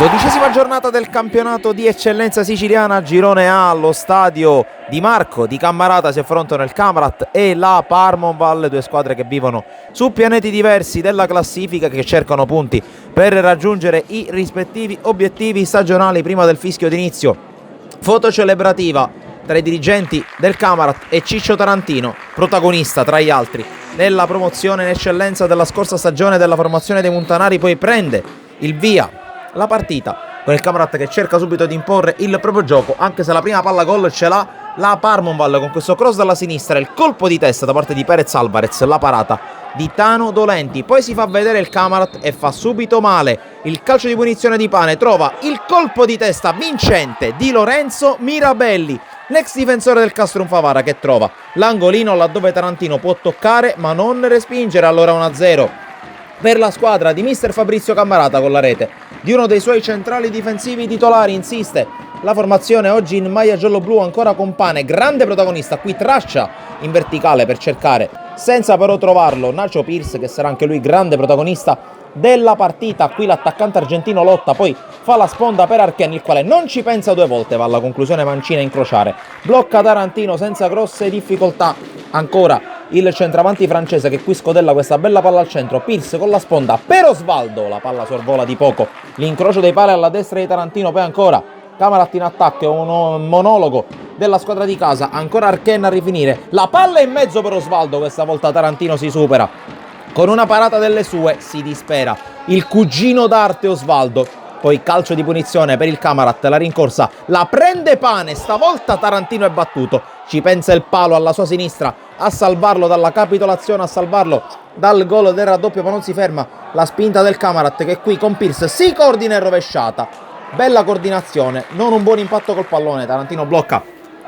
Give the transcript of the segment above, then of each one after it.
12ª giornata del campionato di eccellenza siciliana, girone A, allo stadio di Marco di Cammarata si affrontano il Camarat e la Parmonval, due squadre che vivono su pianeti diversi della classifica, che cercano punti per raggiungere i rispettivi obiettivi stagionali prima del fischio d'inizio. Foto celebrativa tra i dirigenti del Camarat e Ciccio Tarantino, protagonista tra gli altri nella promozione in eccellenza della scorsa stagione della formazione dei Montanari. Poi prende il via la partita con il Camarat che cerca subito di imporre il proprio gioco, anche se la prima palla gol ce l'ha la Parmonval con questo cross dalla sinistra, il colpo di testa da parte di Perez Alvarez, la parata di Tano Dolenti. Poi si fa vedere il Camarat e fa subito male. Il calcio di punizione di Pane trova il colpo di testa vincente di Lorenzo Mirabelli, l'ex difensore del Castrum Favara, che trova l'angolino laddove Tarantino può toccare ma non respingere. Allora 1-0 per la squadra di mister Fabrizio Cammarata con la rete di uno dei suoi centrali difensivi titolari. Insiste la formazione oggi in maglia giallo-blu, ancora con Pane, grande protagonista, qui traccia in verticale per cercare, senza però trovarlo, Nacho Pierce, che sarà anche lui grande protagonista della partita. Qui l'attaccante argentino lotta, poi fa la sponda per Archen, il quale non ci pensa due volte, va alla conclusione mancina a incrociare, blocca Tarantino senza grosse difficoltà. Ancora il centravanti francese che qui scodella questa bella palla al centro, Pierce con la sponda per Osvaldo, la palla sorvola di poco, l'incrocio dei pali alla destra di Tarantino. Poi ancora Camarat in attacco, un monologo della squadra di casa, ancora Archen a rifinire, la palla in mezzo per Osvaldo, questa volta Tarantino si supera con una parata delle sue, si dispera il cugino d'arte Osvaldo. Poi calcio di punizione per il Camarat, la rincorsa la prende Pane, stavolta Tarantino è battuto, ci pensa il palo alla sua sinistra a salvarlo dalla capitolazione, a salvarlo dal gol del raddoppio, ma non si ferma la spinta del Camarat, che qui con Pierce si coordina e rovesciata, bella coordinazione, non un buon impatto col pallone, Tarantino blocca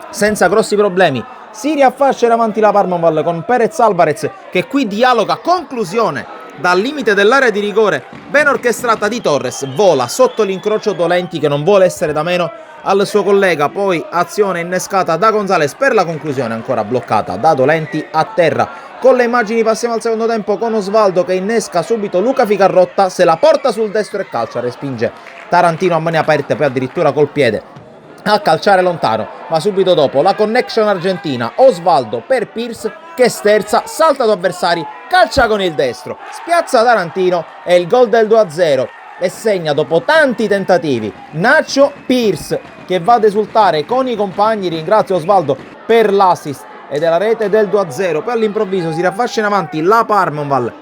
senza grossi problemi, si riaffaccia in avanti la Parmonval con Perez Alvarez che qui dialoga, conclusione dal limite dell'area di rigore ben orchestrata di Torres, vola sotto l'incrocio Dolenti che non vuole essere da meno al suo collega, poi azione innescata da Gonzalez per la conclusione, ancora bloccata da Dolenti a terra. Con le immagini passiamo al secondo tempo con Osvaldo che innesca subito Luca Ficarrotta, se la porta sul destro e calcia, respinge Tarantino a mani aperte, poi addirittura col piede a calciare lontano, ma subito dopo la connection argentina, Osvaldo per Pierce che sterza, salta ad avversari, calcia con il destro, spiazza Tarantino e il gol del 2-0 e segna dopo tanti tentativi Nacho Pierce, che va ad esultare con i compagni. Ringrazio Osvaldo per l'assist e della rete del 2-0. Poi all'improvviso si raffascia in avanti la Parmonval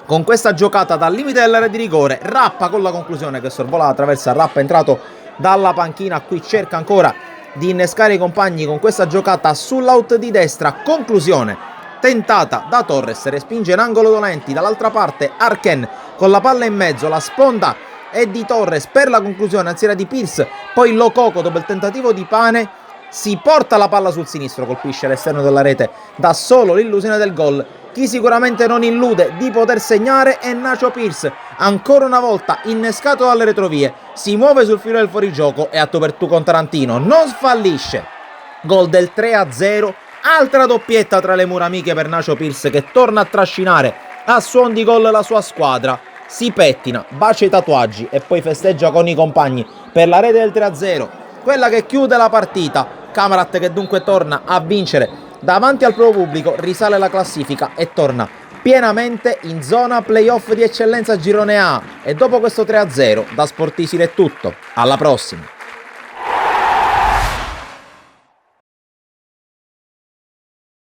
con questa giocata dal limite dell'area di rigore, Rappa con la conclusione che sorvola la traversa, Rappa entrato dalla panchina, qui cerca ancora di innescare i compagni con questa giocata sull'out di destra, conclusione tentata da Torres, respinge in angolo Dolenti, dall'altra parte Archen con la palla in mezzo, la sponda è di Torres per la conclusione, anzi era di Pierce, poi Lococo dopo il tentativo di Pane si porta la palla sul sinistro, colpisce l'esterno della rete, dà solo l'illusione del gol. Chi sicuramente non illude di poter segnare è Nacho Pierce, ancora una volta innescato dalle retrovie, si muove sul filo del fuorigioco e a tu per tu con Tarantino non fallisce. Gol del 3-0, altra doppietta tra le mura amiche per Nacho Pierce che torna a trascinare a suon di gol la sua squadra, si pettina, bacia i tatuaggi e poi festeggia con i compagni per la rete del 3-0, quella che chiude la partita. Camarat che dunque torna a vincere davanti al proprio pubblico, risale la classifica e torna pienamente in zona playoff di eccellenza girone A. E dopo questo 3-0 da Sportisile è tutto, alla prossima.